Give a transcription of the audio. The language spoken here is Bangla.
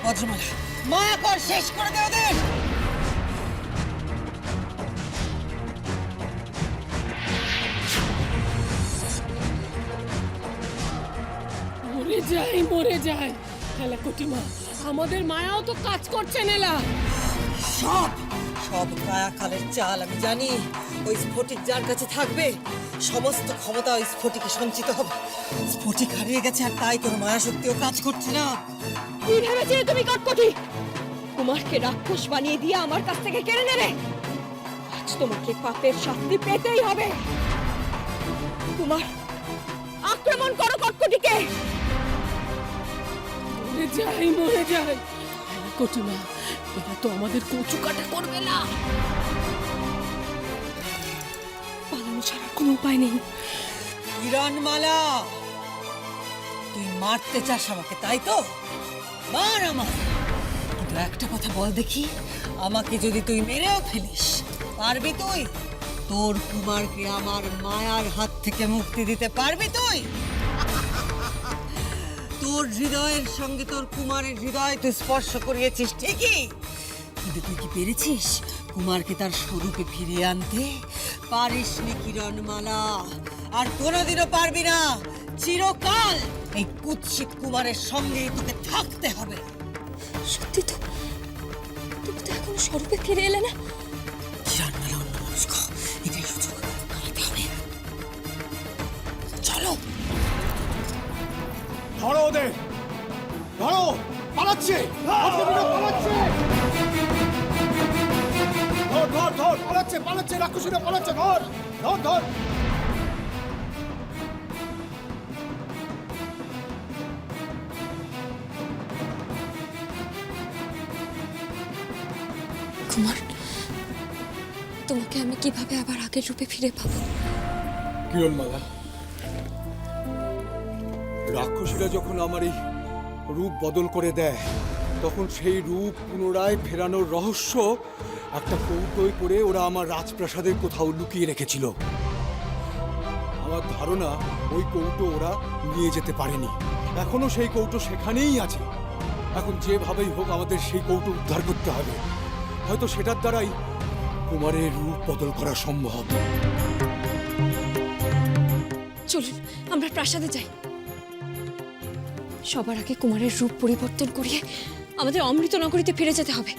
বজ্রমালা মায়া কর, শেষ করে দে ওদের। মরে যায় খেলা কুটিমা, আমাদের মায়াও তো কাজ করছে নেলা। সব সব কায়া কালের চাল আমি জানি। ওই স্ফটিক যার কাছে থাকবে সমস্ত ক্ষমতা ওই স্ফটিকে সঞ্চিত হবে। স্ফটিক হারিয়ে গেছে আর তাই তোর মায়া শক্তিও কাজ করছে না। কি ভেবেছিলে তুমি কটকটি? কুমারকে রাক্ষস বানিয়ে দিয়ে আমার কাছ থেকে কেড়ে নেবে। আজ তোমাকে পাপের শাস্তি পেতেই হবে। কুমার, আক্রমণ করো কটকটিকে। মরে যায় খেলা কুটিমা, এরা তো আমাদের কচু কাটা করবে না। পালানো ছাড়া কোনো উপায় নেই। কিরণমালা, তুই মারতে চাস আমাকে, তাই তো? মার আমাকে, কিন্তু একটা কথা বল দেখি, আমাকে যদি তুই মেরেও ফেলিস পারবি তুই? তোর কুমারকে আমার মায়ার হাত থেকে মুক্তি দিতে পারবি তুই? তোর হৃদয়ের সঙ্গে তোর কুমারের হৃদয় তুই স্পর্শ করিয়েছিস ঠিকই, কিন্তু তুই কি পেরেছিস কুমারকে তার স্বরূপে ফিরিয়ে আনতে? পারিসনি কিরণমালা, আর কোনোদিনও পারবি না। চিরকাল এই কুৎসিত কুমারের সঙ্গে তোকে থাকতে হবে। সত্যি তো, তুমি তো এখনো স্বরূপে ফিরে এলে না। কিরণমালা অন্য মানুষ, এটাই সুযোগ, কামাতে হবে। চলো। ধরো ওদের, ধরো, পালাচ্ছে, পালাচ্ছে, ধর ধর ধর, পালাচ্ছে পালাচ্ছে, রাক্ষসীরা পালাচ্ছে, ধর ধর ধর। কুমার, তোমাকে আমি কিভাবে আবার আগের রূপে ফিরে পাবো? কিরণমালা, রাক্ষসীরা যখন আমার এই রূপ বদল করে দেয়, তখন সেই রূপ পুনরায় ফেরানোর রহস্য একটা কৌটোয় করে ওরা আমার রাজপ্রাসাদের কোথাও লুকিয়ে রেখেছিল। আমার ধারণা ওই কৌটো ওরা নিয়ে যেতে পারেনি, এখনো সেই কৌটো সেখানেই আছে। এখন যেভাবেই হোক আমাদের সেই কৌটো উদ্ধার করতে হবে। হয়তো সেটার দ্বারাই কুমারের রূপ বদল করা সম্ভব। চলুন আমরা প্রাসাদে যাই। সবার আগে কুমারের রূপ পরিবর্তন করিয়ে আমাদের অমৃত নগরীতে ফিরে যেতে হবে।